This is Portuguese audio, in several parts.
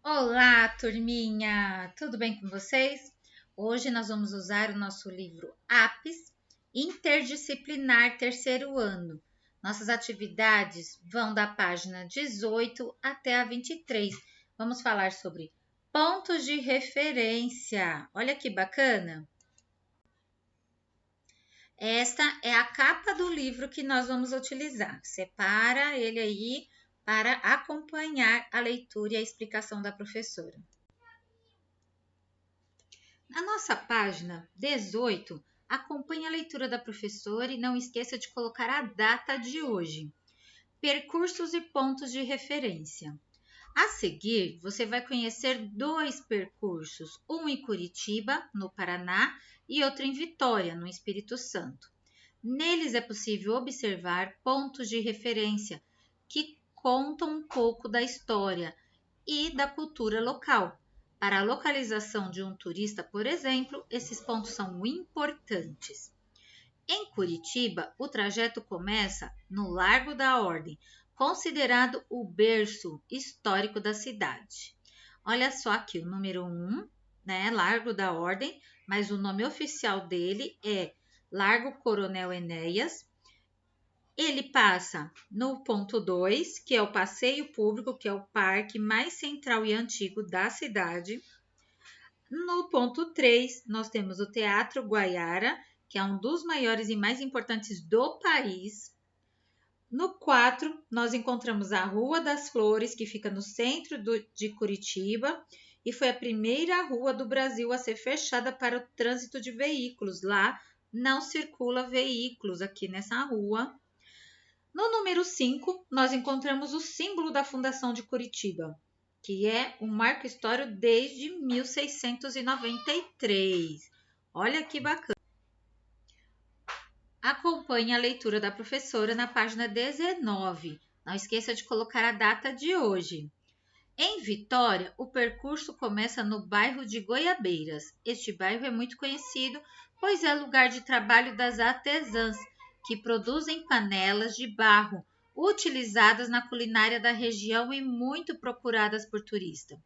Olá, turminha! Tudo bem com vocês? Hoje nós vamos usar o nosso livro APES Interdisciplinar Terceiro Ano. Nossas atividades vão da página 18 até a 23. Vamos falar sobre pontos de referência. Olha que bacana! Esta é a capa do livro que nós vamos utilizar. Separa ele aí para acompanhar a leitura e a explicação da professora. Na nossa página 18, acompanhe a leitura da professora e não esqueça de colocar a data de hoje. Percursos e pontos de referência. A seguir, você vai conhecer dois percursos, um em Curitiba, no Paraná, e outro em Vitória, no Espírito Santo. Neles é possível observar pontos de referência que contam um pouco da história e da cultura local. Para a localização de um turista, por exemplo, esses pontos são importantes. Em Curitiba, o trajeto começa no Largo da Ordem, considerado o berço histórico da cidade. Olha só aqui o número 1, né, Largo da Ordem, mas o nome oficial dele é Largo Coronel Enéas. Ele passa no ponto 2, que é o passeio público, que é o parque mais central e antigo da cidade. No ponto 3, nós temos o Teatro Guaiara, que é um dos maiores e mais importantes do país. No 4, nós encontramos a Rua das Flores, que fica no centro de Curitiba, e foi a primeira rua do Brasil a ser fechada para o trânsito de veículos. Lá não circula veículos aqui nessa rua. No número 5, nós encontramos o símbolo da Fundação de Curitiba, que é um marco histórico desde 1693. Olha que bacana! Acompanhe a leitura da professora na página 19. Não esqueça de colocar a data de hoje. Em Vitória, o percurso começa no bairro de Goiabeiras. Este bairro é muito conhecido, pois é lugar de trabalho das artesãs, que produzem panelas de barro, utilizadas na culinária da região e muito procuradas por turistas.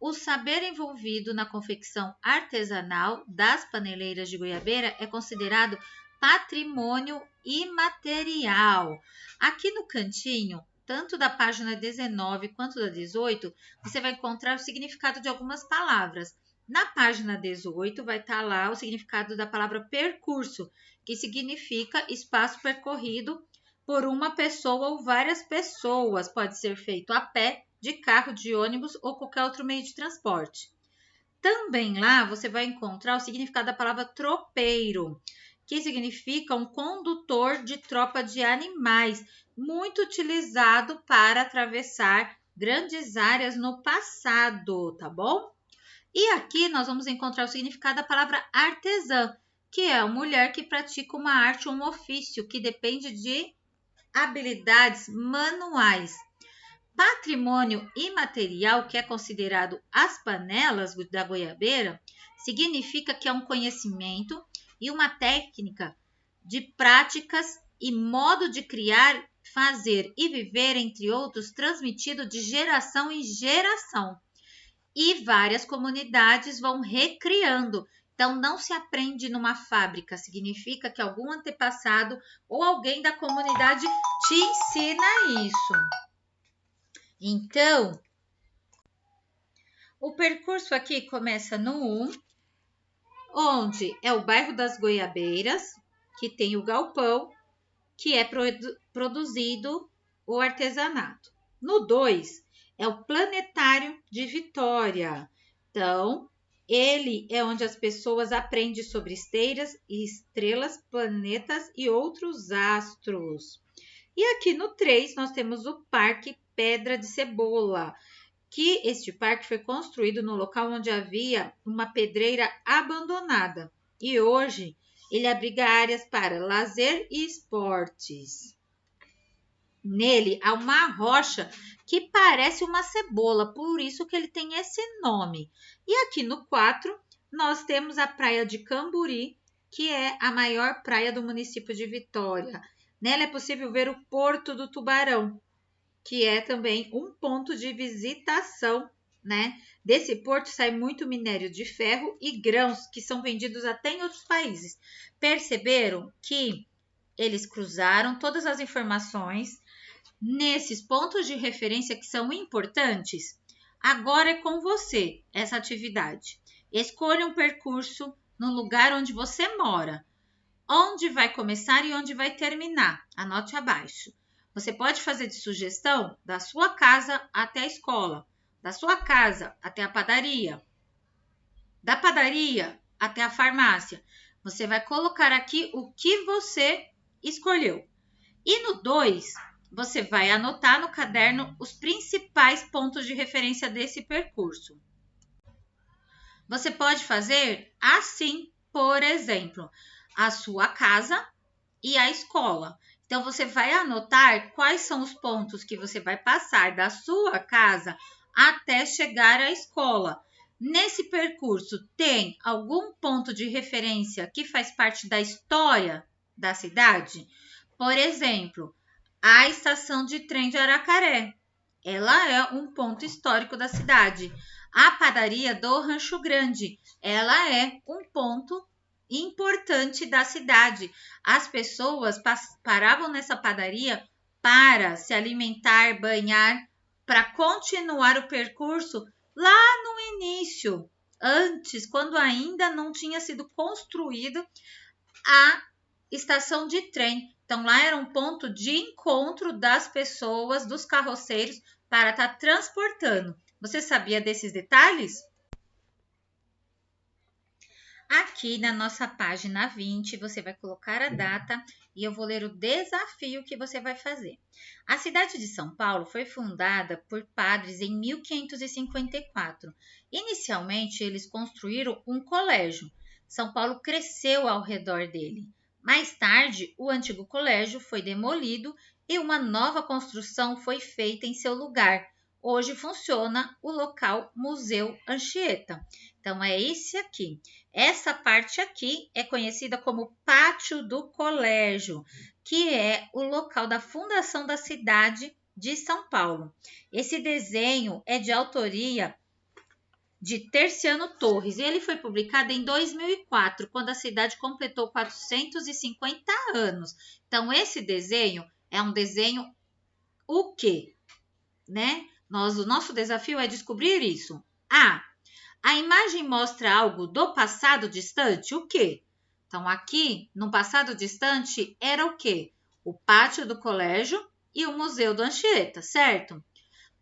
O saber envolvido na confecção artesanal das paneleiras de Goiabeira é considerado patrimônio imaterial. Aqui no cantinho, tanto da página 19 quanto da 18, você vai encontrar o significado de algumas palavras. Na página 18 vai estar lá o significado da palavra percurso, que significa espaço percorrido por uma pessoa ou várias pessoas. Pode ser feito a pé, de carro, de ônibus ou qualquer outro meio de transporte. Também lá você vai encontrar o significado da palavra tropeiro, que significa um condutor de tropa de animais, muito utilizado para atravessar grandes áreas no passado, tá bom? E aqui nós vamos encontrar o significado da palavra artesã, que é a mulher que pratica uma arte ou um ofício que depende de habilidades manuais. Patrimônio imaterial, que é considerado as panelas da goiabeira, significa que é um conhecimento e uma técnica de práticas e modo de criar, fazer e viver, entre outros, transmitido de geração em geração. E várias comunidades vão recriando. Então, não se aprende numa fábrica, significa que algum antepassado ou alguém da comunidade te ensina isso. Então, o percurso aqui começa no 1, onde é o bairro das Goiabeiras, que tem o galpão, que é produzido o artesanato. No 2, é o planetário de Vitória. Então, ele é onde as pessoas aprendem sobre estrelas, planetas e outros astros. E aqui no 3, nós temos o Parque Pedra de Cebola, que este parque foi construído no local onde havia uma pedreira abandonada. E hoje ele abriga áreas para lazer e esportes. Nele há uma rocha que parece uma cebola, por isso que ele tem esse nome. E aqui no 4, nós temos a Praia de Camburi, que é a maior praia do município de Vitória. Nela é possível ver o Porto do Tubarão, que é também um ponto de visitação né? Desse porto sai muito minério de ferro e grãos que são vendidos até em outros países. Perceberam que eles cruzaram todas as informações nesses pontos de referência que são importantes? Agora é com você essa atividade. Escolha um percurso no lugar onde você mora. Onde vai começar e onde vai terminar? Anote abaixo. Você pode fazer de sugestão da sua casa até a escola, da sua casa até a padaria, da padaria até a farmácia. Você vai colocar aqui o que você escolheu. E no 2, você vai anotar no caderno os principais pontos de referência desse percurso. Você pode fazer assim, por exemplo, a sua casa e a escola. Então, você vai anotar quais são os pontos que você vai passar da sua casa até chegar à escola. Nesse percurso, tem algum ponto de referência que faz parte da história da cidade? Por exemplo, a estação de trem de Aracaré. Ela é um ponto histórico da cidade. A padaria do Rancho Grande. Ela é um ponto importante da cidade. As pessoas paravam nessa padaria para se alimentar, banhar, para continuar o percurso lá no início, antes, quando ainda não tinha sido construído a estação de trem. Então, lá era um ponto de encontro das pessoas, dos carroceiros, para estar transportando. Você sabia desses detalhes? Aqui na nossa página 20, você vai colocar a data e eu vou ler o desafio que você vai fazer. A cidade de São Paulo foi fundada por padres em 1554. Inicialmente, eles construíram um colégio. São Paulo cresceu ao redor dele. Mais tarde, o antigo colégio foi demolido e uma nova construção foi feita em seu lugar. Hoje funciona o local Museu Anchieta. Então, é esse aqui. Essa parte aqui é conhecida como Pátio do Colégio, que é o local da fundação da cidade de São Paulo. Esse desenho é de autoria de Terciano Torres e ele foi publicado em 2004, quando a cidade completou 450 anos. Então, esse desenho é um desenho o quê? Né? O nosso desafio é descobrir isso. A imagem mostra algo do passado distante? O quê? Então, aqui, no passado distante, era o quê? O pátio do colégio e o Museu do Anchieta, certo?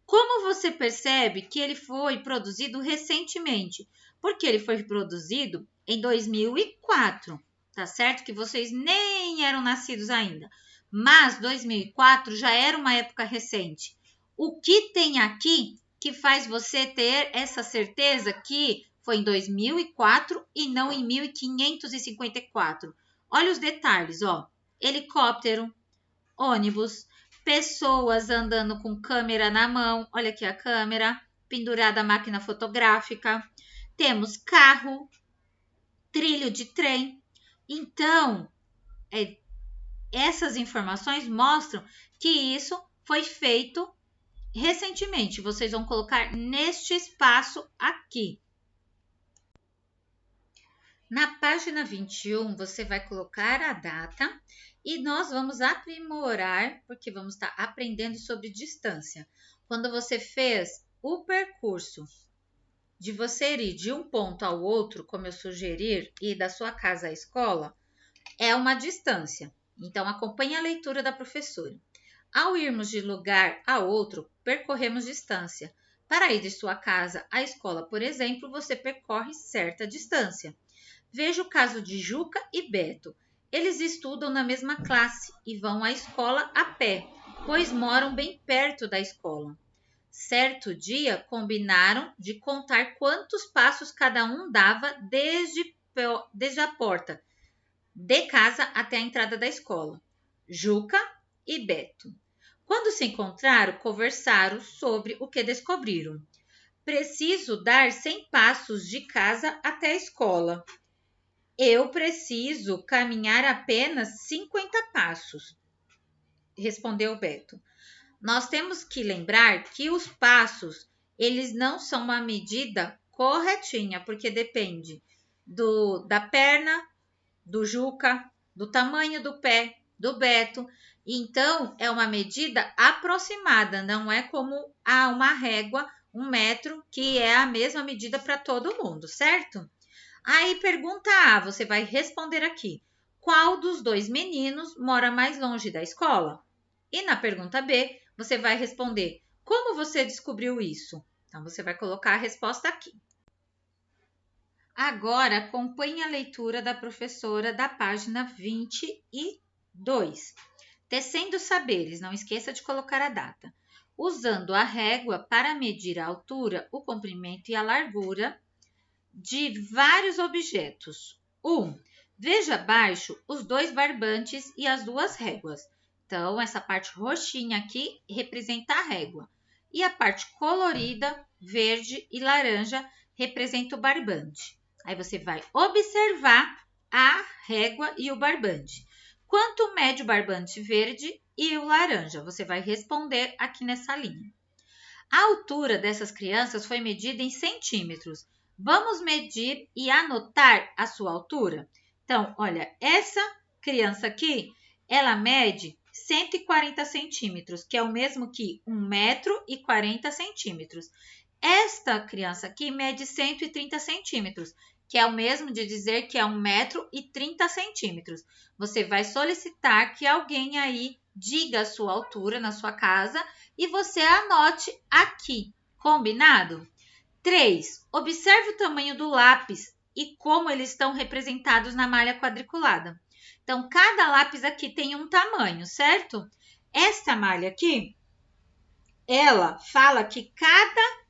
Como você percebe que ele foi produzido recentemente? Porque ele foi produzido em 2004, tá certo? Que vocês nem eram nascidos ainda. Mas 2004 já era uma época recente. O que tem aqui que faz você ter essa certeza que foi em 2004 e não em 1554? Olha os detalhes, ó. Helicóptero, ônibus, pessoas andando com câmera na mão. Olha aqui a câmera, pendurada a máquina fotográfica. Temos carro, trilho de trem. Então, essas informações mostram que isso foi feito recentemente. Vocês vão colocar neste espaço aqui. Na página 21, você vai colocar a data e nós vamos aprimorar, porque vamos estar aprendendo sobre distância. Quando você fez o percurso de você ir de um ponto ao outro, como eu sugeri, ir da sua casa à escola, é uma distância. Então, acompanhe a leitura da professora. Ao irmos de lugar a outro, percorremos distância. Para ir de sua casa à escola, por exemplo, você percorre certa distância. Veja o caso de Juca e Beto. Eles estudam na mesma classe e vão à escola a pé, pois moram bem perto da escola. Certo dia, combinaram de contar quantos passos cada um dava desde a porta de casa até a entrada da escola. Juca e Beto. Quando se encontraram, conversaram sobre o que descobriram. Preciso dar 100 passos de casa até a escola. Eu preciso caminhar apenas 50 passos, respondeu Beto. Nós temos que lembrar que os passos, eles não são uma medida corretinha, porque depende da perna, do Juca, do tamanho do pé, do Beto. Então, é uma medida aproximada, não é como uma régua, 1 metro, que é a mesma medida para todo mundo, certo? Aí, pergunta A, você vai responder aqui. Qual dos 2 meninos mora mais longe da escola? E na pergunta B, você vai responder, como você descobriu isso? Então, você vai colocar a resposta aqui. Agora, acompanhe a leitura da professora da página 22. Tecendo saberes, não esqueça de colocar a data. Usando a régua para medir a altura, o comprimento e a largura de vários objetos. 1. Veja abaixo os 2 barbantes e as 2 réguas. Então, essa parte roxinha aqui representa a régua. E a parte colorida, verde e laranja, representa o barbante. Aí você vai observar a régua e o barbante. Quanto mede o barbante verde e o laranja? Você vai responder aqui nessa linha. A altura dessas crianças foi medida em centímetros. Vamos medir e anotar a sua altura? Então, olha, essa criança aqui, ela mede 140 centímetros, que é o mesmo que 1,40 m. Esta criança aqui mede 130 centímetros, que é o mesmo de dizer que é 1,30 m. Você vai solicitar que alguém aí diga a sua altura na sua casa e você anote aqui, combinado? 3. Observe o tamanho do lápis e como eles estão representados na malha quadriculada. Então, cada lápis aqui tem um tamanho, certo? Esta malha aqui, ela fala que cada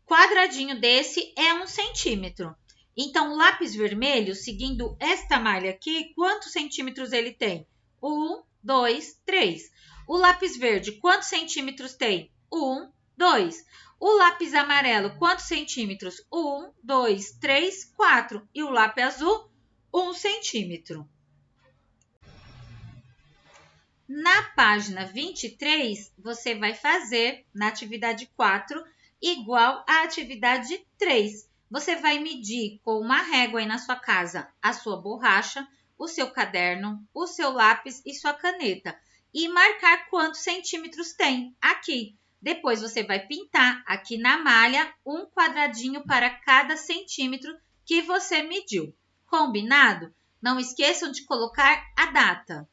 quadradinho desse é 1 centímetro. Então, o lápis vermelho, seguindo esta malha aqui, quantos centímetros ele tem? 1, 2, 3. O lápis verde, quantos centímetros tem? 1, 2. O lápis amarelo, quantos centímetros? 1, 2, 3, 4. E o lápis azul, 1 centímetro. Na página 23, você vai fazer, na atividade 4, igual à atividade 3. Você vai medir com uma régua aí na sua casa a sua borracha, o seu caderno, o seu lápis e sua caneta. E marcar quantos centímetros tem aqui. Depois você vai pintar aqui na malha um quadradinho para cada centímetro que você mediu. Combinado? Não esqueçam de colocar a data.